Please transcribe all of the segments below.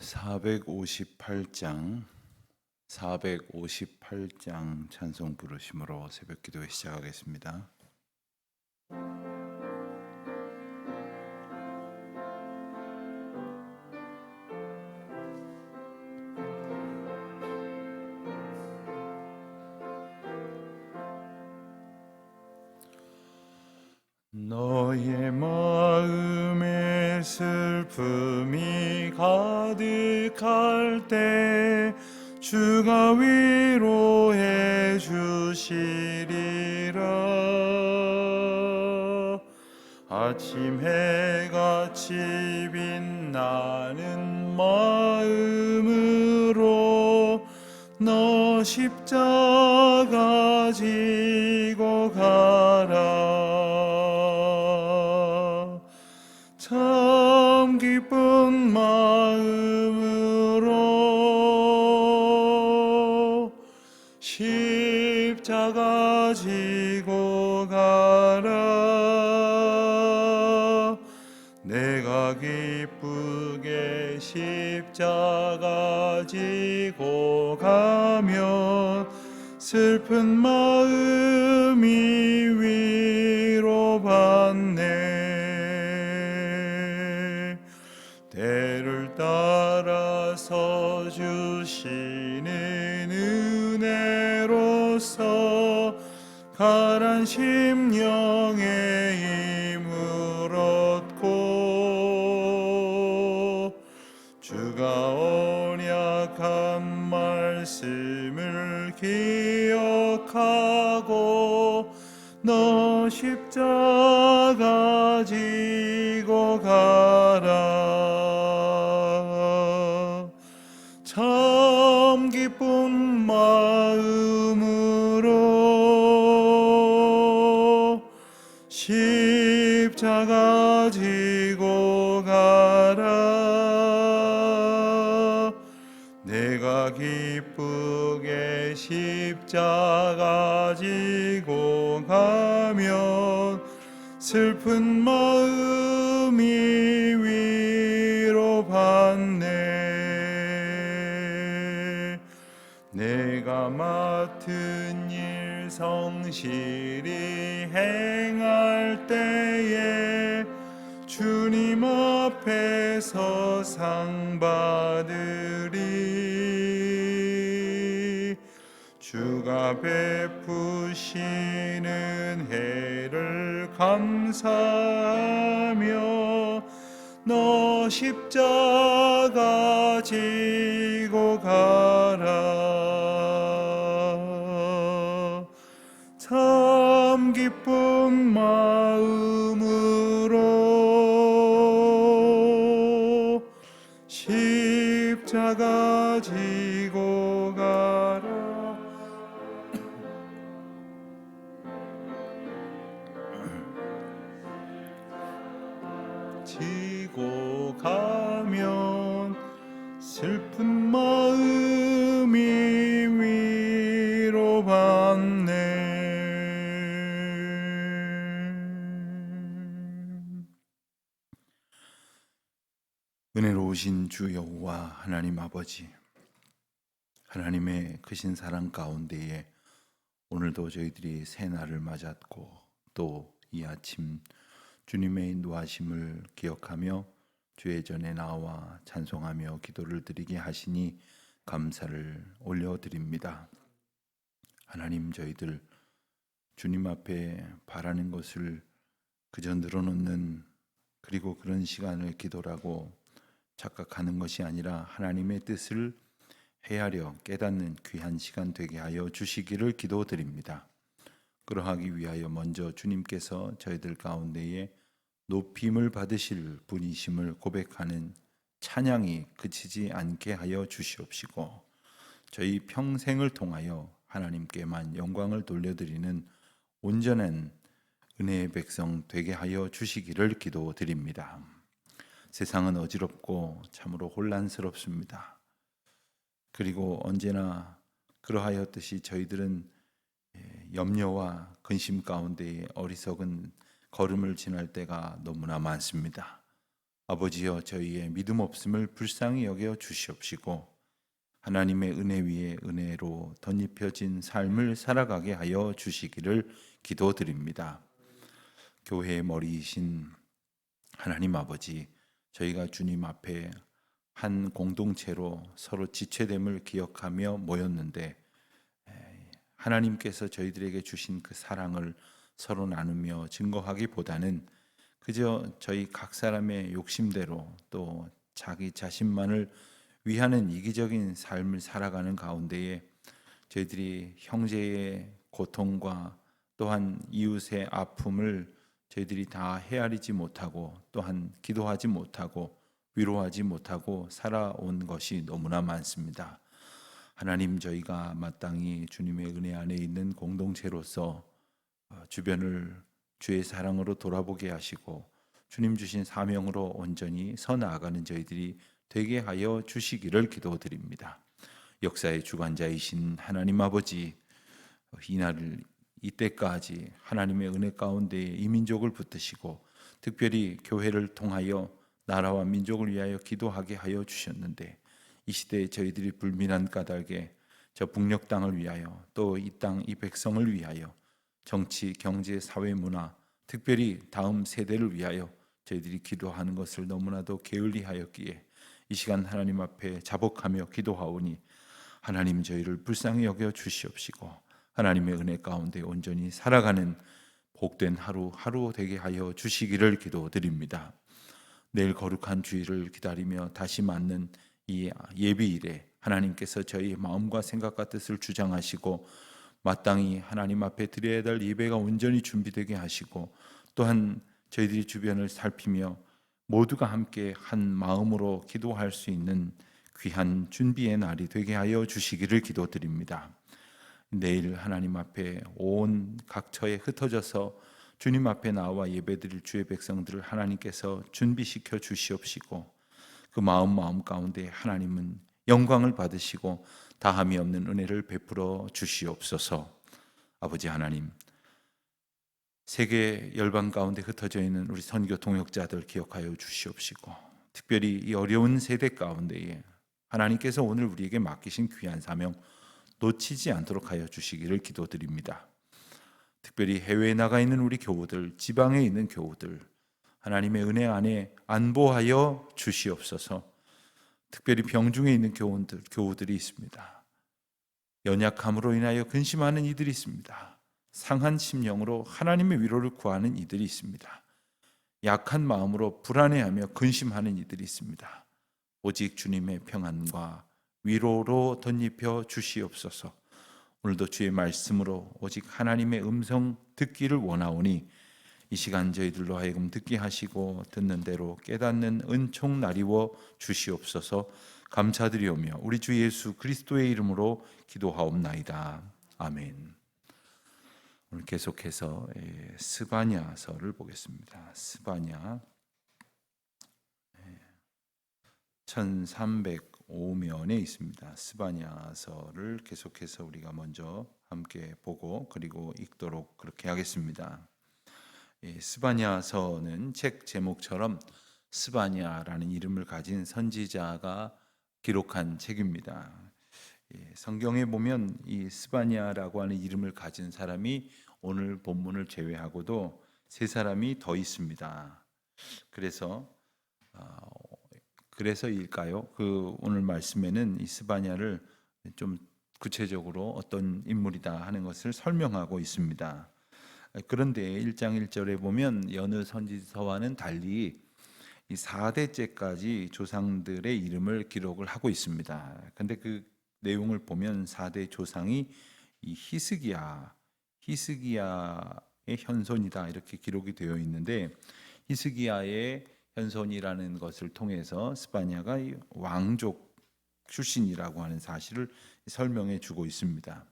458장 찬송 부르심으로 새벽 기도회 시작하겠습니다. 너의 마음에 슬픔이 가득할 때 주가 위로해 주시리라. 아침 해같이 빛나는 마음으로 너 십자가 지고 가라. 참 기쁜 마음으로 십자가 지고 가라. 내가 기쁘게 십자가 지고 가면 슬픈 마음이 위로받네. 때를 따라서 주시는 은혜로서 가란 심령의 힘을 얻고 주가 언약한 말씀을 기억하고 너 십자가 지고 가라. 참 기쁜 마음으로 십자가 지고 가라. 내가 기쁘게 십자가 지고 가면 슬픈 마음이 위로받네. 내가 맡은 일 성실히 행할 때에 주님 앞에서 상 받으리. 주가 베푸시는 해를 감사하며 너 십자가 지고 가라. 참 기쁜 마음으로 십자가 지고 가라. 지고 가면 슬픈 마음이 위로받네. 은혜로우신 주 여호와 하나님 아버지, 하나님의 크신 사랑 가운데에 오늘도 저희들이 새 날을 맞았고 또 이 아침 주님의 인도하심을 기억하며 주의 전에 나와 찬송하며 기도를 드리게 하시니 감사를 올려드립니다. 하나님, 저희들 주님 앞에 바라는 것을 그저 늘어놓는, 그리고 그런 시간을 기도라고 착각하는 것이 아니라 하나님의 뜻을 헤아려 깨닫는 귀한 시간 되게 하여 주시기를 기도드립니다. 그러하기 위하여 먼저 주님께서 저희들 가운데에 높임을 받으실 분이심을 고백하는 찬양이 그치지 않게 하여 주시옵시고, 저희 평생을 통하여 하나님께만 영광을 돌려드리는 온전한 은혜의 백성 되게 하여 주시기를 기도드립니다. 세상은 어지럽고 참으로 혼란스럽습니다. 그리고 언제나 그러하였듯이 저희들은 염려와 근심 가운데 어리석은 걸음을 지날 때가 너무나 많습니다. 아버지여 저희의 믿음 없음을 불쌍히 여겨 주시옵시고 하나님의 은혜 위에 은혜로 덧입혀진 삶을 살아가게 하여 주시기를 기도드립니다. 교회의 머리이신 하나님 아버지, 저희가 주님 앞에 한 공동체로 서로 지체됨을 기억하며 모였는데 하나님께서 저희들에게 주신 그 사랑을 서로 나누며 증거하기보다는 그저 저희 각 사람의 욕심대로 또 자기 자신만을 위하는 이기적인 삶을 살아가는 가운데에 저희들이 형제의 고통과 또한 이웃의 아픔을 저희들이 다 헤아리지 못하고 또한 기도하지 못하고 위로하지 못하고 살아온 것이 너무나 많습니다. 하나님, 저희가 마땅히 주님의 은혜 안에 있는 공동체로서 주변을 주의 사랑으로 돌아보게 하시고 주님 주신 사명으로 온전히 서 나아가는 저희들이 되게 하여 주시기를 기도드립니다. 역사의 주관자이신 하나님 아버지, 이날을 이때까지 하나님의 은혜 가운데 이 민족을 붙드시고 특별히 교회를 통하여 나라와 민족을 위하여 기도하게 하여 주셨는데 이 시대에 저희들이 불민한 까닭에 저 북녘 땅을 위하여 또 이 땅 이 백성을 위하여 정치, 경제, 사회, 문화 특별히 다음 세대를 위하여 저희들이 기도하는 것을 너무나도 게을리하였기에 이 시간 하나님 앞에 자복하며 기도하오니 하나님 저희를 불쌍히 여겨 주시옵시고 하나님의 은혜 가운데 온전히 살아가는 복된 하루 되게 하여 주시기를 기도드립니다. 내일 거룩한 주일을 기다리며 다시 맞는 이 예비일에 하나님께서 저희의 마음과 생각과 뜻을 주장하시고 마땅히 하나님 앞에 드려야 될 예배가 온전히 준비되게 하시고 또한 저희들이 주변을 살피며 모두가 함께 한 마음으로 기도할 수 있는 귀한 준비의 날이 되게 하여 주시기를 기도드립니다. 내일 하나님 앞에 온 각처에 흩어져서 주님 앞에 나와 예배드릴 주의 백성들을 하나님께서 준비시켜 주시옵시고 그 마음 가운데 하나님은 영광을 받으시고 다함이 없는 은혜를 베풀어 주시옵소서. 아버지 하나님, 세계 열방 가운데 흩어져 있는 우리 선교 동역자들 기억하여 주시옵시고 특별히 이 어려운 세대 가운데에 하나님께서 오늘 우리에게 맡기신 귀한 사명 놓치지 않도록 하여 주시기를 기도드립니다. 특별히 해외에 나가 있는 우리 교우들, 지방에 있는 교우들 하나님의 은혜 안에 안보하여 주시옵소서. 특별히 병중에 있는 교우들이 있습니다. 연약함으로 인하여 근심하는 이들이 있습니다. 상한 심령으로 하나님의 위로를 구하는 이들이 있습니다. 약한 마음으로 불안해하며 근심하는 이들이 있습니다. 오직 주님의 평안과 위로로 덧입혀 주시옵소서. 오늘도 주의 말씀으로 오직 하나님의 음성 듣기를 원하오니 이 시간 저희들로 하여금 듣게 하시고 듣는 대로 깨닫는 은총 나리워 주시옵소서. 감사드리오며 우리 주 예수 그리스도의 이름으로 기도하옵나이다. 아멘. 오늘 계속해서 스바냐서를 보겠습니다. 스바냐 1305면에 있습니다. 스바냐서를 계속해서 우리가 먼저 함께 보고 그리고 읽도록 그렇게 하겠습니다. 스바냐서는 책 제목처럼 스바냐라는 이름을 가진 선지자가 기록한 책입니다. 성경에 보면 이 스바냐라고 하는 이름을 가진 사람이 오늘 본문을 제외하고도 세 사람이 더 있습니다. 그래서일까요? 그 오늘 말씀에는 이 스바냐를 좀 구체적으로 어떤 인물이다 하는 것을 설명하고 있습니다. 그런데 1장 1절에 보면 여느 선지서와는 달리 이 4대째까지 조상들의 이름을 기록을 하고 있습니다. 근데 그 내용을 보면 4대 조상이 이 히스기야의 현손이다 이렇게 기록이 되어 있는데 히스기야의 현손이라는 것을 통해서 스바냐가 왕족 출신이라고 하는 사실을 설명해 주고 있습니다.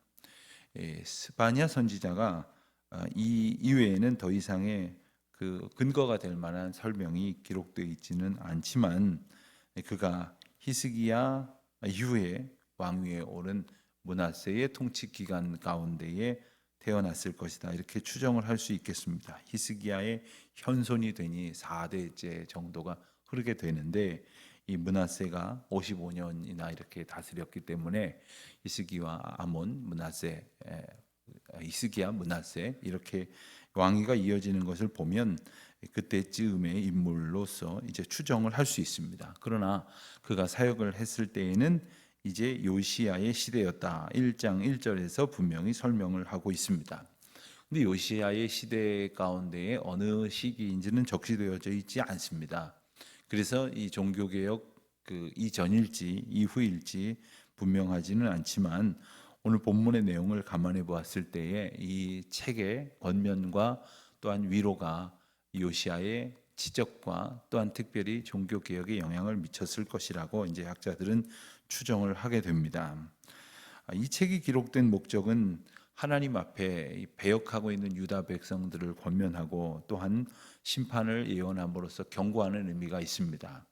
스바냐 선지자가 이 이외에는 더 이상의 그 근거가 될 만한 설명이 기록되어 있지는 않지만 그가 히스기야 이후에 왕위에 오른 므낫세의 통치 기간 가운데에 태어났을 것이다 이렇게 추정을 할 수 있겠습니다. 히스기야의 현손이 되니 4대째 정도가 흐르게 되는데, 이 므낫세가 55년이나 이렇게 다스렸기 때문에 이스기와 아몬, 므낫세, 이스기야, 므낫세 이렇게 왕위가 이어지는 것을 보면 그때쯤의 인물로서 이제 추정을 할 수 있습니다. 그러나 그가 사역을 했을 때에는 이제 요시야의 시대였다. 1장 1절에서 분명히 설명을 하고 있습니다. 근데 요시야의 시대 가운데에 어느 시기인지는 적시되어져 있지 않습니다. 그래서 이 종교개혁 그 이전일지 이후일지 분명하지는 않지만, 오늘 본문의 내용을 감안해 보았을 때에 이 책의 권면과 또한 위로가 요시야의 지적과 또한 특별히 종교개혁에 영향을 미쳤을 것이라고 이제 학자들은 추정을 하게 됩니다. 이 책이 기록된 목적은 하나님 앞에 배역하고 있는 유다 백성들을 권면하고 또한 심판을 예언함으로써 경고하는 의미가 있습니다.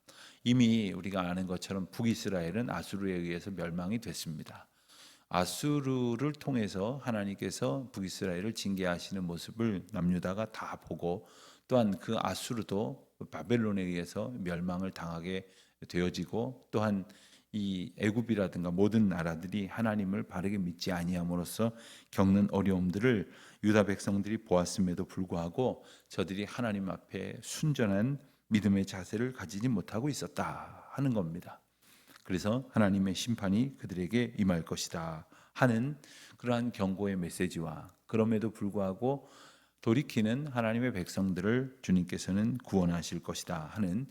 이미 우리가 아는 것처럼 북이스라엘은 아수르에 의해서 멸망이 됐습니다. 아수르를 통해서 하나님께서 북이스라엘을 징계하시는 모습을 남유다가 다 보고, 또한 그 아수르도 바벨론에 의해서 멸망을 당하게 되어지고, 또한 이 애굽이라든가 모든 나라들이 하나님을 바르게 믿지 아니함으로써 겪는 어려움들을 유다 백성들이 보았음에도 불구하고 저들이 하나님 앞에 순전한 믿음의 자세를 가지지 못하고 있었다 하는 겁니다. 그래서 하나님의 심판이 그들에게 임할 것이다 하는 그러한 경고의 메시지와, 그럼에도 불구하고 돌이키는 하나님의 백성들을 주님께서는 구원하실 것이다 하는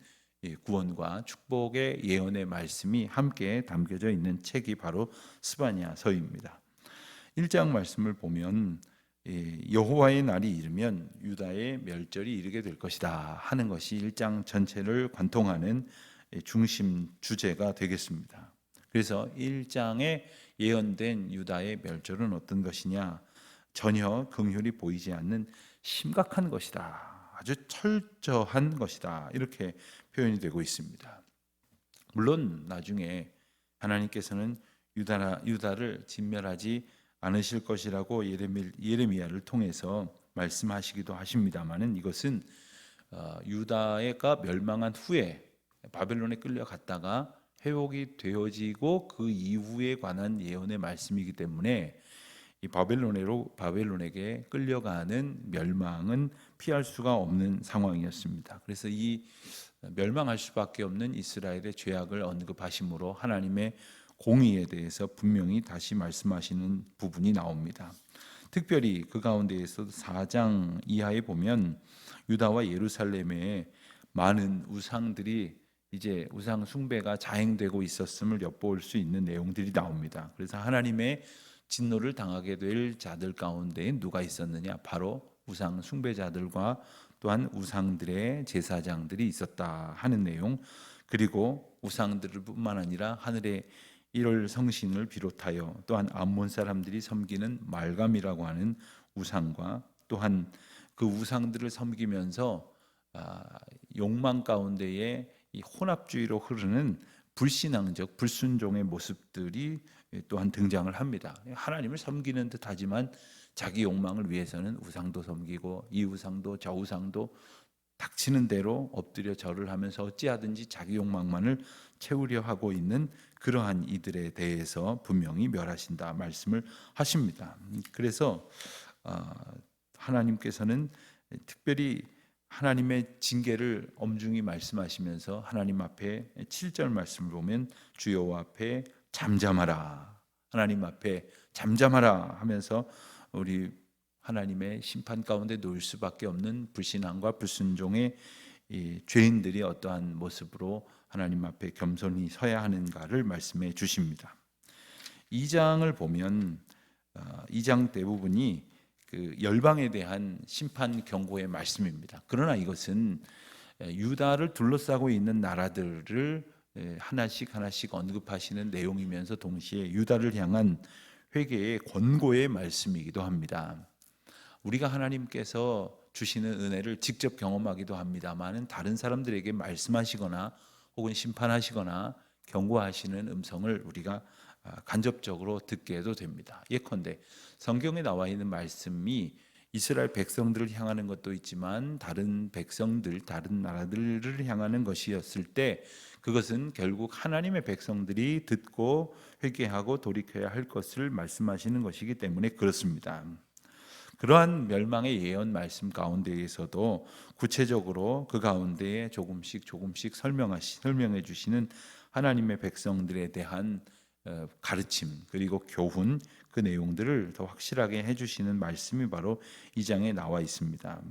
구원과 축복의 예언의 말씀이 함께 담겨져 있는 책이 바로 스바냐서입니다. 1장 말씀을 보면 여호와의 날이 이르면 유다의 멸절이 이르게 될 것이다 하는 것이 1장 전체를 관통하는 중심 주제가 되겠습니다. 그래서 1장에 예언된 유다의 멸절은 어떤 것이냐? 전혀 긍휼이 보이지 않는 심각한 것이다. 아주 철저한 것이다. 이렇게 표현이 되고 있습니다. 물론 나중에 하나님께서는 유다를 진멸하지 않으실 것이라고 예레미야를 통해서 말씀하시기도 하십니다만은, 이것은 유다가 멸망한 후에 바벨론에 끌려갔다가 회복이 되어지고 그 이후에 관한 예언의 말씀이기 때문에 이 바벨론에게 끌려가는 멸망은 피할 수가 없는 상황이었습니다. 그래서 이 멸망할 수밖에 없는 이스라엘의 죄악을 언급하심으로 하나님의 공의에 대해서 분명히 다시 말씀하시는 부분이 나옵니다. 특별히 그 가운데에서도 4장 이하에 보면 유다와 예루살렘에 많은 우상들이, 이제 우상 숭배가 자행되고 있었음을 엿볼 수 있는 내용들이 나옵니다. 그래서 하나님의 진노를 당하게 될 자들 가운데 누가 있었느냐? 바로 우상 숭배자들과 또한 우상들의 제사장들이 있었다 하는 내용, 그리고 우상들뿐만 아니라 하늘의 1월 성신을 비롯하여 또한 암몬 사람들이 섬기는 말감이라고 하는 우상과, 또한 그 우상들을 섬기면서 욕망 가운데에 이 혼합주의로 흐르는 불신앙적 불순종의 모습들이 또한 등장을 합니다. 하나님을 섬기는 듯하지만 자기 욕망을 위해서는 우상도 섬기고 이 우상도 저 우상도 닥치는 대로 엎드려 절을 하면서 어찌하든지 자기 욕망만을 채우려 하고 있는 그러한 이들에 대해서 분명히 멸하신다 말씀을 하십니다. 그래서 하나님께서는 특별히 하나님의 징계를 엄중히 말씀하시면서 하나님 앞에 7절 말씀을 보면 주 여호와 앞에 잠잠하라, 하나님 앞에 잠잠하라 하면서 우리 하나님의 심판 가운데 놓일 수밖에 없는 불신앙과 불순종의 이 죄인들이 어떠한 모습으로 하나님 앞에 겸손히 서야 하는가를 말씀해 주십니다. 2장을 보면 2장 대부분이 그 열방에 대한 심판 경고의 말씀입니다. 그러나 이것은 유다를 둘러싸고 있는 나라들을 하나씩 하나씩 언급하시는 내용이면서 동시에 유다를 향한 회개의 권고의 말씀이기도 합니다. 우리가 하나님께서 주시는 은혜를 직접 경험하기도 합니다만, 다른 사람들에게 말씀하시거나 혹은 심판하시거나 경고하시는 음성을 우리가 간접적으로 듣게 해도 됩니다. 예컨대 성경에 나와 있는 말씀이 이스라엘 백성들을 향하는 것도 있지만 다른 백성들, 다른 나라들을 향하는 것이었을 때 그것은 결국 하나님의 백성들이 듣고 회개하고 돌이켜야 할 것을 말씀하시는 것이기 때문에 그렇습니다. 그러한 멸망의 예언 말씀 가운데에서도 구체적으로 그 가운데에 조금씩 설명해 주시는 하나님의 백성들에 대한 가르침 그리고 교훈 그 내용들을 더 확실하게 해주시는 말씀이 바로 이 장에 나와 있습니다.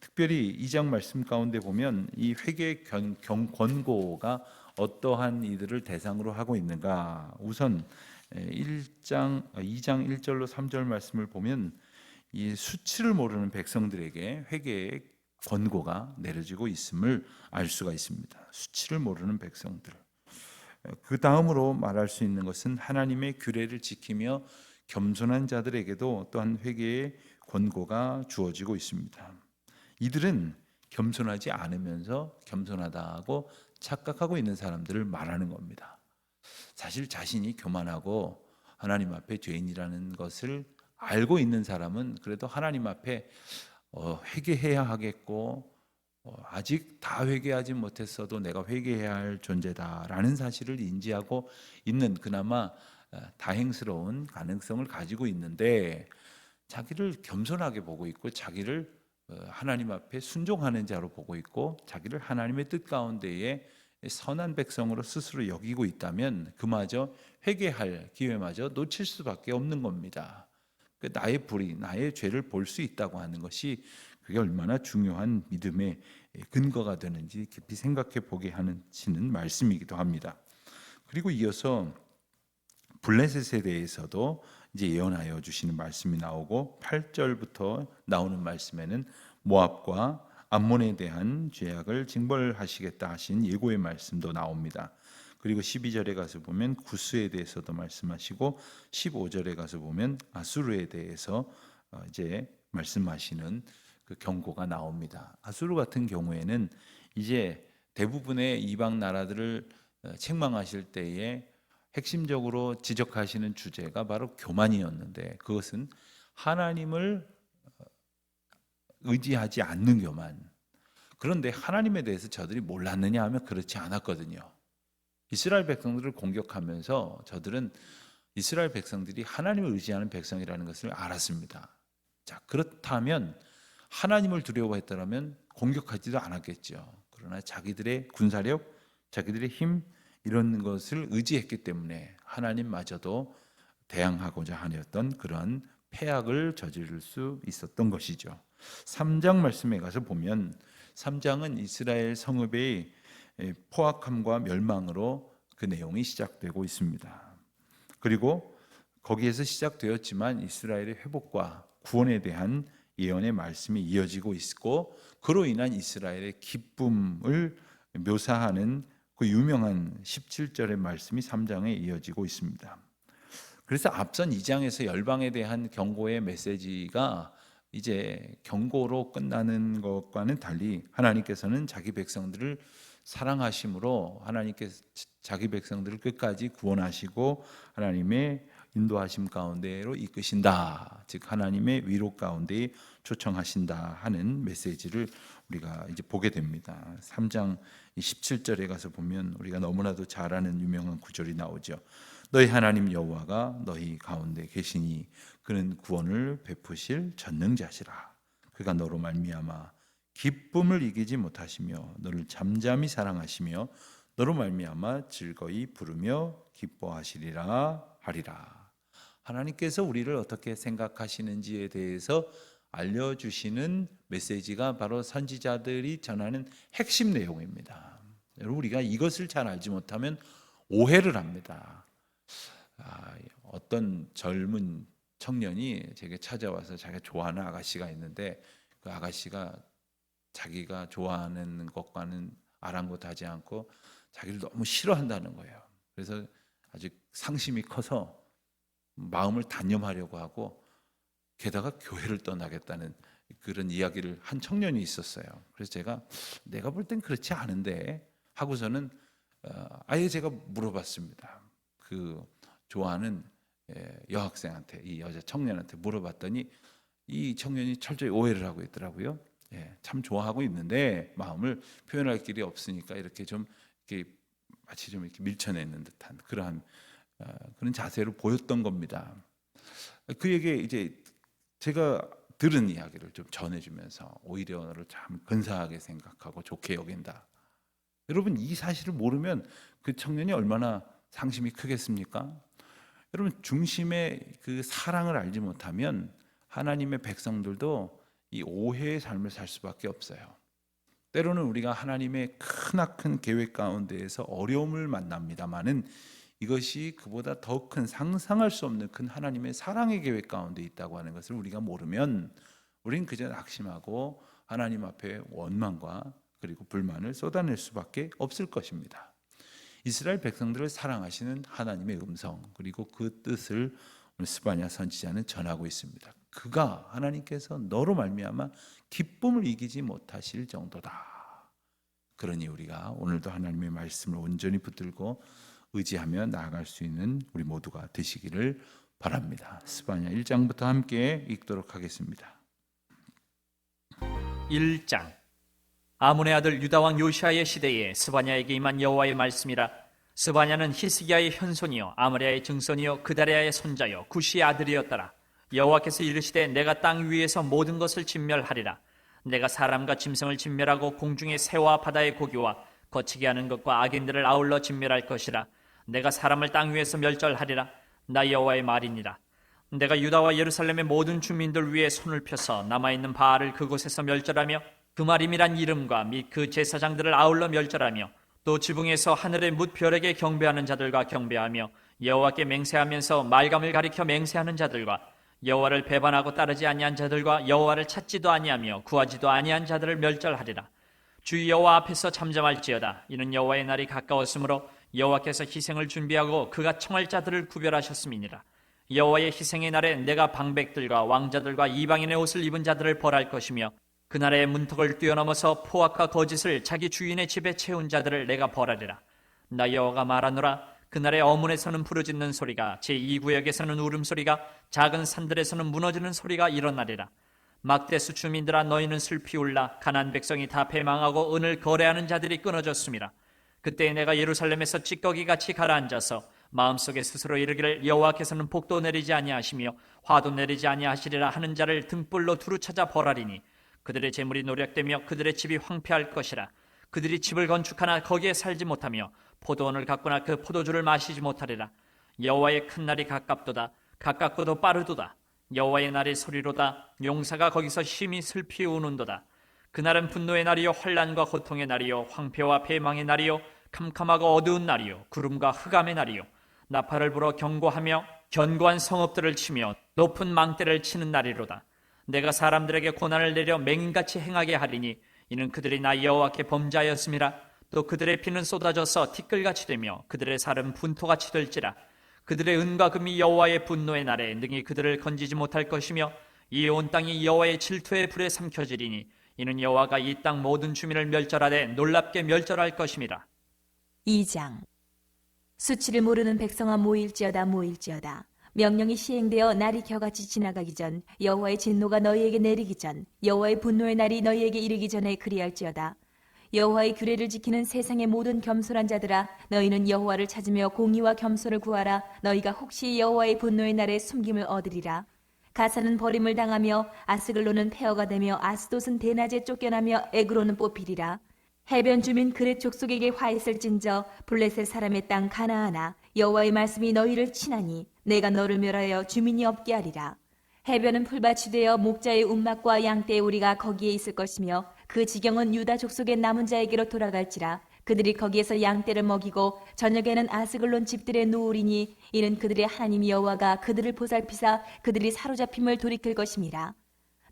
특별히 이 장 말씀 가운데 보면 이 회개 권고가 어떠한 이들을 대상으로 하고 있는가? 우선 2장 1절로 3절 말씀을 보면 이 수치를 모르는 백성들에게 회개의 권고가 내려지고 있음을 알 수가 있습니다. 수치를 모르는 백성들. 그 다음으로 말할 수 있는 것은 하나님의 규례를 지키며 겸손한 자들에게도 또한 회개의 권고가 주어지고 있습니다. 이들은 겸손하지 않으면서 겸손하다고 착각하고 있는 사람들을 말하는 겁니다. 사실 자신이 교만하고 하나님 앞에 죄인이라는 것을 알고 있는 사람은 그래도 하나님 앞에 회개해야 하겠고 아직 다 회개하지 못했어도 내가 회개해야 할 존재다라는 사실을 인지하고 있는 그나마 다행스러운 가능성을 가지고 있는데 자기를 겸손하게 보고 있고 자기를 하나님 앞에 순종하는 자로 보고 있고 자기를 하나님의 뜻 가운데에 선한 백성으로 스스로 여기고 있다면 그마저 회개할 기회마저 놓칠 수밖에 없는 겁니다. 나의 불의, 나의 죄를 볼 수 있다고 하는 것이 그게 얼마나 중요한 믿음의 근거가 되는지 깊이 생각해 보게 하는 말씀이기도 합니다. 그리고 이어서 블레셋에 대해서도 이제 예언하여 주시는 말씀이 나오고 8절부터 나오는 말씀에는 모압과 암몬에 대한 죄악을 징벌하시겠다 하신 예고의 말씀도 나옵니다. 그리고 12절에 가서 보면 구스에 대해서도 말씀하시고 15절에 가서 보면 아수르에 대해서 이제 말씀하시는 그 경고가 나옵니다. 아수르 같은 경우에는 이제 대부분의 이방 나라들을 책망하실 때에 핵심적으로 지적하시는 주제가 바로 교만이었는데 그것은 하나님을 의지하지 않는 교만. 그런데 하나님에 대해서 저들이 몰랐느냐 하면 그렇지 않았거든요. 이스라엘 백성들을 공격하면서 저들은 이스라엘 백성들이 하나님을 의지하는 백성이라는 것을 알았습니다. 자, 그렇다면 하나님을 두려워했더라면 공격하지도 않았겠죠. 그러나 자기들의 군사력, 자기들의 힘 이런 것을 의지했기 때문에 하나님마저도 대항하고자 하였던 그러한 패악을 저지를 수 있었던 것이죠. 3장 말씀에 가서 보면 3장은 이스라엘 성읍의 포악함과 멸망으로 그 내용이 시작되고 있습니다. 그리고 거기에서 시작되었지만 이스라엘의 회복과 구원에 대한 예언의 말씀이 이어지고 있고 그로 인한 이스라엘의 기쁨을 묘사하는 그 유명한 17절의 말씀이 3장에 이어지고 있습니다. 그래서 앞선 2장에서 열방에 대한 경고의 메시지가 이제 경고로 끝나는 것과는 달리 하나님께서는 자기 백성들을 사랑하심으로 하나님께서 자기 백성들을 끝까지 구원하시고 하나님의 인도하심 가운데로 이끄신다. 즉 하나님의 위로 가운데 초청하신다 하는 메시지를 우리가 이제 보게 됩니다. 3장 17절에 가서 보면 우리가 너무나도 잘 아는 유명한 구절이 나오죠. 너희 하나님 여호와가 너희 가운데 계시니 그는 구원을 베푸실 전능자시라. 그가 너로 말미암아 기쁨을 이기지 못하시며 너를 잠잠히 사랑하시며 너로 말미암아 즐거이 부르며 기뻐하시리라 하리라. 하나님께서 우리를 어떻게 생각하시는지에 대해서 알려주시는 메시지가 바로 선지자들이 전하는 핵심 내용입니다. 여러분 우리가 이것을 잘 알지 못하면 오해를 합니다. 어떤 젊은 청년이 제게 찾아와서 자기가 좋아하는 아가씨가 있는데 그 아가씨가 자기가 좋아하는 것과는 아랑곳하지 않고 자기를 너무 싫어한다는 거예요. 그래서 아주 상심이 커서 마음을 단념하려고 하고 게다가 교회를 떠나겠다는 그런 이야기를 한 청년이 있었어요. 그래서 내가 볼 땐 그렇지 않은데 하고서는 아예 제가 물어봤습니다. 그 좋아하는 여학생한테 이 여자 청년한테 물어봤더니 이 청년이 철저히 오해를 하고 있더라고요. 참 좋아하고 있는데 마음을 표현할 길이 없으니까 이렇게 좀 이렇게 마치 좀 이렇게 밀쳐내는 듯한 그러한 그런 자세로 보였던 겁니다. 그에게 이제 제가 들은 이야기를 좀 전해주면서 오히려 너를 참 근사하게 생각하고 좋게 여긴다. 여러분, 이 사실을 모르면 그 청년이 얼마나 상심이 크겠습니까? 여러분, 중심의 그 사랑을 알지 못하면 하나님의 백성들도 이 오해의 삶을 살 수밖에 없어요. 때로는 우리가 하나님의 크나큰 계획 가운데에서 어려움을 만납니다마는 이것이 그보다 더 큰 상상할 수 없는 큰 하나님의 사랑의 계획 가운데 있다고 하는 것을 우리가 모르면 우린 그저 낙심하고 하나님 앞에 원망과 그리고 불만을 쏟아낼 수밖에 없을 것입니다. 이스라엘 백성들을 사랑하시는 하나님의 음성, 그리고 그 뜻을 오늘 스바냐 선지자는 전하고 있습니다. 그가 하나님께서 너로 말미암아 기쁨을 이기지 못하실 정도다. 그러니 우리가 오늘도 하나님의 말씀을 온전히 붙들고 의지하며 나아갈 수 있는 우리 모두가 되시기를 바랍니다. 스바냐 1장부터 함께 읽도록 하겠습니다. 1장. 아몬의 아들 유다 왕 요시아의 시대에 스바냐에게 임한 여호와의 말씀이라. 스바냐는 히스기야의 현손이요 아므랴의 증손이요 그다랴의 손자요 구시의 아들이었더라. 여호와께서 이르시되 내가 땅 위에서 모든 것을 진멸하리라. 내가 사람과 짐승을 진멸하고 공중의 새와 바다의 고기와 거치게 하는 것과 악인들을 아울러 진멸할 것이라. 내가 사람을 땅 위에서 멸절하리라. 나 여호와의 말이니라. 내가 유다와 예루살렘의 모든 주민들 위에 손을 펴서 남아있는 바알을 그곳에서 멸절하며 그 말임이란 이름과 및 그 제사장들을 아울러 멸절하며 또 지붕에서 하늘의 뭇별에게 경배하는 자들과 경배하며 여호와께 맹세하면서 말감을 가리켜 맹세하는 자들과 여호와를 배반하고 따르지 아니한 자들과 여호와를 찾지도 아니하며 구하지도 아니한 자들을 멸절하리라. 주 여호와 앞에서 잠잠할지어다. 이는 여호와의 날이 가까웠으므로 여호와께서 희생을 준비하고 그가 청할 자들을 구별하셨음이니라. 여호와의 희생의 날에 내가 방백들과 왕자들과 이방인의 옷을 입은 자들을 벌할 것이며 그날의 문턱을 뛰어넘어서 포악과 거짓을 자기 주인의 집에 채운 자들을 내가 벌하리라. 나 여호와가 말하노라. 그날의 어문에서는 부르짖는 소리가 제2구역에서는 울음소리가 작은 산들에서는 무너지는 소리가 일어나리라. 막대수 주민들아 너희는 슬피 울라. 가나안 백성이 다 패망하고 은을 거래하는 자들이 끊어졌음이라. 그때 내가 예루살렘에서 찌꺼기같이 가라앉아서 마음속에 스스로 이르기를 여호와께서는 복도 내리지 아니하시며 화도 내리지 아니하시리라 하는 자를 등불로 두루 찾아 벌하리니 그들의 재물이 노략되며 그들의 집이 황폐할 것이라. 그들이 집을 건축하나 거기에 살지 못하며 포도원을 갖거나 그 포도주를 마시지 못하리라. 여호와의 큰 날이 가깝도다. 가깝고도 빠르도다. 여호와의 날의 소리로다. 용사가 거기서 심히 슬피 우는도다. 그날은 분노의 날이요 환난과 고통의 날이요 황폐와 패망의 날이요 캄캄하고 어두운 날이요 구름과 흑암의 날이요 나팔을 불어 경고하며 견고한 성읍들을 치며 높은 망대를 치는 날이로다. 내가 사람들에게 고난을 내려 맹인같이 행하게 하리니 이는 그들이 나 여호와께 범죄하였음이라. 또 그들의 피는 쏟아져서 티끌같이 되며 그들의 살은 분토같이 될지라. 그들의 은과 금이 여호와의 분노의 날에 능히 그들을 건지지 못할 것이며 이 온 땅이 여호와의 질투의 불에 삼켜지리니 이는 여호와가 이 땅 모든 주민을 멸절하되 놀랍게 멸절할 것임이라. 2장. 수치를 모르는 백성아 모일지어다 모일지어다. 명령이 시행되어 날이 겨같이 지나가기 전 여호와의 진노가 너희에게 내리기 전 여호와의 분노의 날이 너희에게 이르기 전에 그리할지어다. 여호와의 규례를 지키는 세상의 모든 겸손한 자들아 너희는 여호와를 찾으며 공의와 겸손을 구하라. 너희가 혹시 여호와의 분노의 날에 숨김을 얻으리라. 가사는 버림을 당하며 아스글론은 폐허가 되며 아스돗은 대낮에 쫓겨나며 에그로는 뽑히리라. 해변 주민 그렛 족속에게 화했을진저 블레셋 사람의 땅 가나아나 여호와의 말씀이 너희를 치나니 내가 너를 멸하여 주민이 없게 하리라. 해변은 풀밭이 되어 목자의 움막과 양떼의 우리가 거기에 있을 것이며 그 지경은 유다 족속의 남은 자에게로 돌아갈지라. 그들이 거기에서 양떼를 먹이고 저녁에는 아스글론 집들에 누우리니 이는 그들의 하나님 여호와가 그들을 보살피사 그들이 사로잡힘을 돌이킬 것임이라.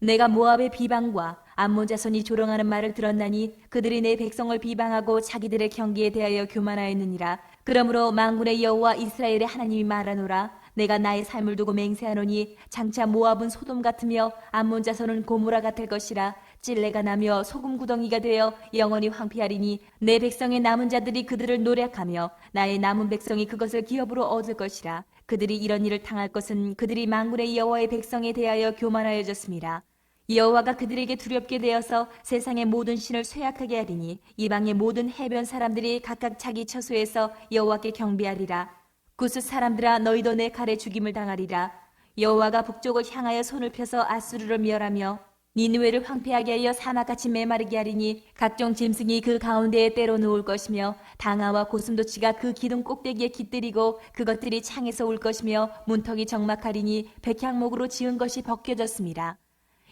내가 모압의 비방과 암몬 자손이 조롱하는 말을 들었나니 그들이 내 백성을 비방하고 자기들의 경기에 대하여 교만하였느니라. 그러므로 만군의 여호와 이스라엘의 하나님이 말하노라. 내가 나의 삶을 두고 맹세하노니 장차 모압은 소돔 같으며 암몬 자손은 고모라 같을 것이라. 찔레가 나며 소금 구덩이가 되어 영원히 황폐하리니 내 백성의 남은 자들이 그들을 노략하며 나의 남은 백성이 그것을 기업으로 얻을 것이라. 그들이 이런 일을 당할 것은 그들이 만군의 여호와의 백성에 대하여 교만하여졌습니다. 여호와가 그들에게 두렵게 되어서 세상의 모든 신을 쇠약하게 하리니 이방의 모든 해변 사람들이 각각 자기 처소에서 여호와께 경배하리라. 구스 사람들아, 너희도 내 칼에 죽임을 당하리라. 여호와가 북쪽을 향하여 손을 펴서 아수르를 멸하며 니느웨를 황폐하게 하여 사막같이 메마르게 하리니 각종 짐승이 그 가운데에 때로 누울 것이며 당아와 고슴도치가 그 기둥 꼭대기에 깃들이고 그것들이 창에서 울 것이며 문턱이 적막하리니 백향목으로 지은 것이 벗겨졌습니다.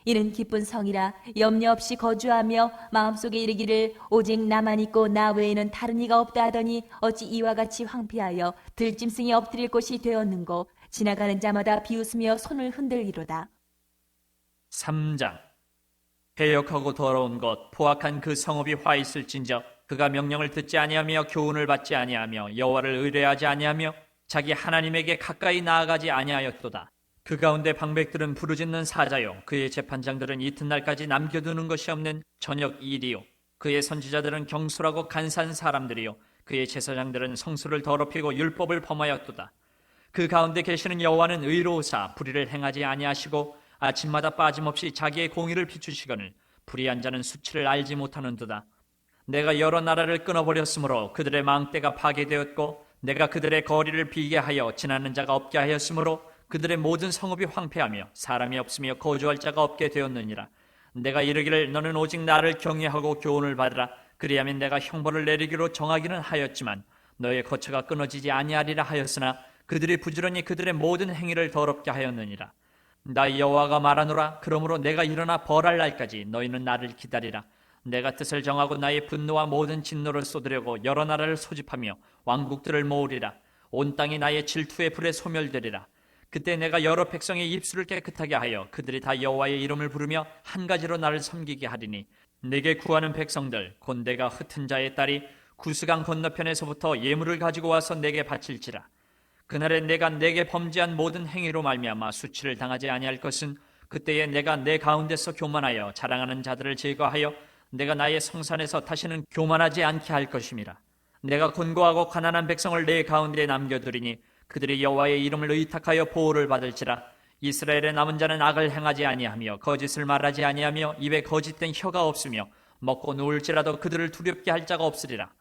이는 기쁜 성이라 염려 없이 거주하며 마음속에 이르기를 오직 나만 있고 나 외에는 다른 이가 없다 하더니 어찌 이와 같이 황폐하여 들짐승이 엎드릴 곳이 되었는고 지나가는 자마다 비웃으며 손을 흔들리로다. 3장. 해역하고 더러운 것 포악한 그 성읍이 화 있을진저 그가 명령을 듣지 아니하며 교훈을 받지 아니하며 여호와를 의뢰하지 아니하며 자기 하나님에게 가까이 나아가지 아니하였도다. 그 가운데 방백들은 부르짖는 사자요 그의 재판장들은 이튿날까지 남겨두는 것이 없는 저녁 일이요 그의 선지자들은 경솔하고 간사한 사람들이요 그의 제사장들은 성수를 더럽히고 율법을 범하였도다. 그 가운데 계시는 여호와는 의로우사 불의를 행하지 아니하시고 아침마다 빠짐없이 자기의 공의를 비추시거늘 불의한 자는 수치를 알지 못하는도다. 내가 여러 나라를 끊어버렸으므로 그들의 망대가 파괴되었고 내가 그들의 거리를 비게 하여 지나는 자가 없게 하였으므로 그들의 모든 성읍이 황폐하며 사람이 없으며 거주할 자가 없게 되었느니라. 내가 이르기를 너는 오직 나를 경외하고 교훈을 받으라. 그리하면 내가 형벌을 내리기로 정하기는 하였지만 너의 거처가 끊어지지 아니하리라 하였으나 그들이 부지런히 그들의 모든 행위를 더럽게 하였느니라. 나 여호와가 말하노라. 그러므로 내가 일어나 벌할 날까지 너희는 나를 기다리라. 내가 뜻을 정하고 나의 분노와 모든 진노를 쏟으려고 여러 나라를 소집하며 왕국들을 모으리라. 온 땅이 나의 질투의 불에 소멸되리라. 그때 내가 여러 백성의 입술을 깨끗하게 하여 그들이 다 여호와의 이름을 부르며 한 가지로 나를 섬기게 하리니 내게 구하는 백성들 곧 내가 흩은 자의 딸이 구스강 건너편에서부터 예물을 가지고 와서 내게 바칠지라. 그날에 내가 내게 범죄한 모든 행위로 말미암아 수치를 당하지 아니할 것은 그때에 내가 내 가운데서 교만하여 자랑하는 자들을 제거하여 내가 나의 성산에서 다시는 교만하지 않게 할 것임이라. 내가 곤고하고 가난한 백성을 내 가운데 남겨두리니 그들이 여호와의 이름을 의탁하여 보호를 받을지라. 이스라엘의 남은 자는 악을 행하지 아니하며 거짓을 말하지 아니하며 입에 거짓된 혀가 없으며 먹고 누울지라도 그들을 두렵게 할 자가 없으리라.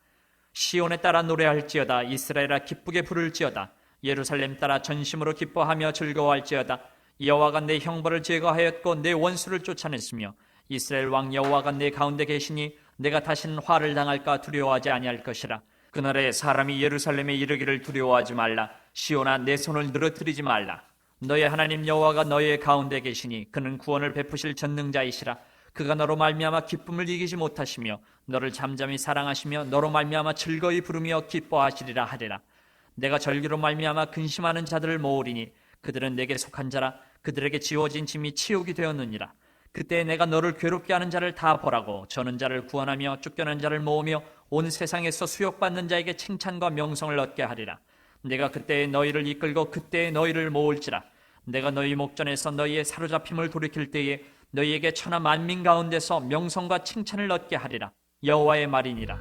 시온에 따라 노래할지어다. 이스라엘아 기쁘게 부를지어다. 예루살렘 따라 전심으로 기뻐하며 즐거워할지어다. 여호와가 내 형벌을 제거하였고 내 원수를 쫓아냈으며 이스라엘 왕 여호와가 내 가운데 계시니 내가 다시는 화를 당할까 두려워하지 아니할 것이라. 그날에 사람이 예루살렘에 이르기를 두려워하지 말라. 시온아 내 손을 늘어뜨리지 말라. 너의 하나님 여호와가 너의 가운데 계시니 그는 구원을 베푸실 전능자이시라. 그가 너로 말미암아 기쁨을 이기지 못하시며 너를 잠잠히 사랑하시며 너로 말미암아 즐거이 부르며 기뻐하시리라 하리라. 내가 절기로 말미암아 근심하는 자들을 모으리니 그들은 내게 속한 자라. 그들에게 지워진 짐이 치욕이 되었느니라. 그때 내가 너를 괴롭게 하는 자를 다 벌하고 저는 자를 구원하며 쫓겨난 자를 모으며 온 세상에서 수욕받는 자에게 칭찬과 명성을 얻게 하리라. 내가 그때에 너희를 이끌고 그때에 너희를 모을지라. 내가 너희 목전에서 너희의 사로잡힘을 돌이킬 때에 너희에게 천하 만민 가운데서 명성과 칭찬을 얻게 하리라. 여호와의 말이니라.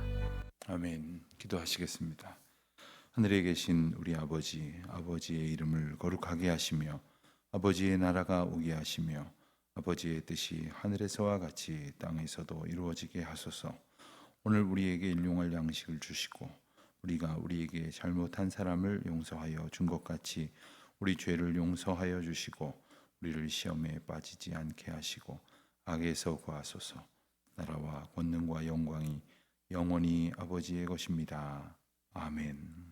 아멘. 기도하시겠습니다. 하늘에 계신 우리 아버지, 아버지의 이름을 거룩하게 하시며 아버지의 나라가 오게 하시며 아버지의 뜻이 하늘에서와 같이 땅에서도 이루어지게 하소서. 오늘 우리에게 일용할 양식을 주시고 우리가 우리에게 잘못한 사람을 용서하여 준 것 같이 우리 죄를 용서하여 주시고 우리를 시험에 빠지지 않게 하시고 악에서 구하소서. 나라와 권능과 영광이 영원히 아버지의 것입니다. 아멘.